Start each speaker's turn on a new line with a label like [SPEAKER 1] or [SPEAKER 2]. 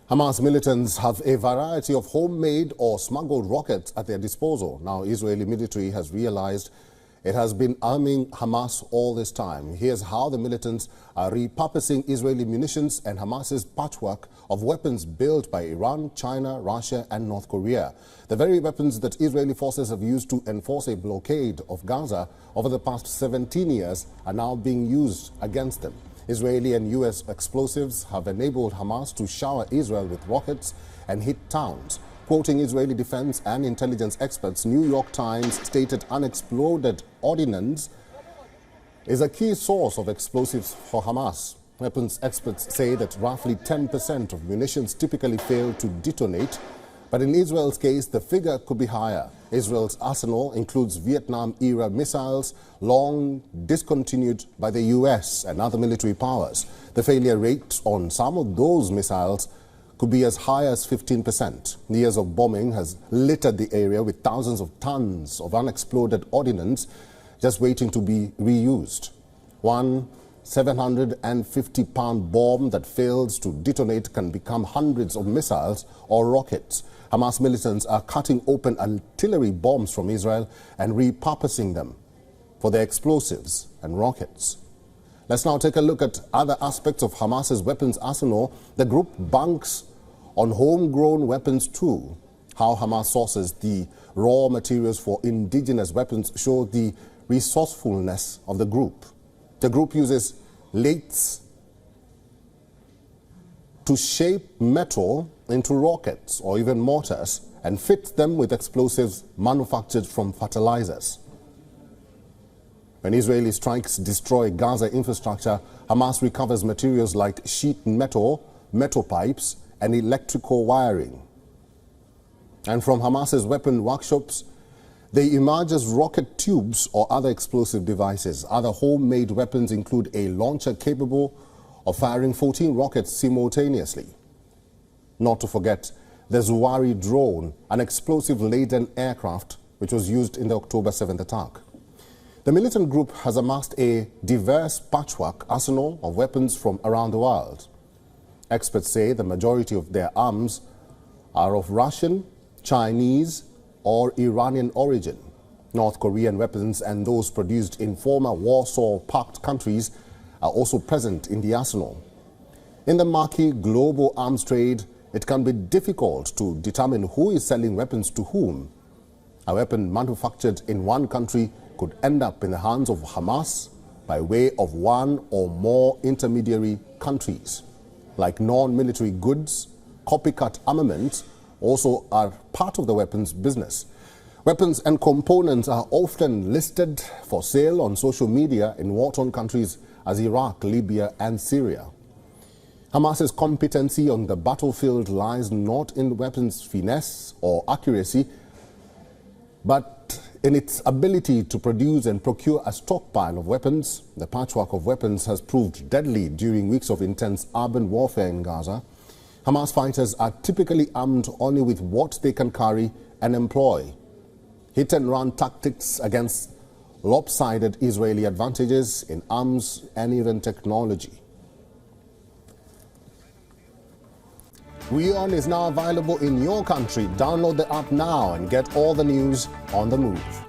[SPEAKER 1] Hamas militants have a variety of homemade or smuggled rockets at their disposal. Now, Israeli military has realized it has been arming Hamas all this time. Here's how the militants are repurposing Israeli munitions and Hamas's patchwork of weapons built by Iran, China, Russia and North Korea. The very weapons that Israeli forces have used to enforce a blockade of Gaza over the past 17 years are now being used against them. Israeli and U.S. explosives have enabled Hamas to shower Israel with rockets and hit towns. Quoting Israeli defense and intelligence experts, New York Times stated unexploded ordnance is a key source of explosives for Hamas. Weapons experts say that roughly 10% of munitions typically fail to detonate, but in Israel's case, the figure could be higher. Israel's arsenal includes Vietnam-era missiles, long discontinued by the U.S. and other military powers. The failure rate on some of those missiles could be as high as 15%. Years of bombing has littered the area with thousands of tons of unexploded ordnance just waiting to be reused. One 750-pound bomb that fails to detonate can become hundreds of missiles or rockets. Hamas militants are cutting open artillery bombs from Israel and repurposing them for their explosives and rockets. Let's now take a look at other aspects of Hamas's weapons arsenal. The group banks on homegrown weapons too. How Hamas sources the raw materials for indigenous weapons shows the resourcefulness of the group. The group uses lathes to shape metal into rockets or even mortars and fit them with explosives manufactured from fertilizers. When Israeli strikes destroy Gaza infrastructure, Hamas recovers materials like sheet metal, metal pipes and electrical wiring. And from Hamas's weapon workshops, they emerge as rocket tubes or other explosive devices. Other homemade weapons include a launcher capable of firing 14 rockets simultaneously. Not to forget the Zuari drone, an explosive-laden aircraft which was used in the October 7th attack. The militant group has amassed a diverse patchwork arsenal of weapons from around the world. Experts say the majority of their arms are of Russian, Chinese or Iranian origin. North Korean weapons and those produced in former Warsaw Pact countries are also present in the arsenal. In the murky global arms trade, it can be difficult to determine who is selling weapons to whom. A weapon manufactured in one country could end up in the hands of Hamas by way of one or more intermediary countries. Like non-military goods, copycat armaments also are part of the weapons business. Weapons and components are often listed for sale on social media in war-torn countries as Iraq, Libya and Syria. Hamas's competency on the battlefield lies not in weapons finesse or accuracy, but in its ability to produce and procure a stockpile of weapons. The patchwork of weapons has proved deadly during weeks of intense urban warfare in Gaza. Hamas fighters are typically armed only with what they can carry and employ. Hit-and-run tactics against lopsided Israeli advantages in arms and even technology. WION is now available in your country. Download the app now and get all the news on the move.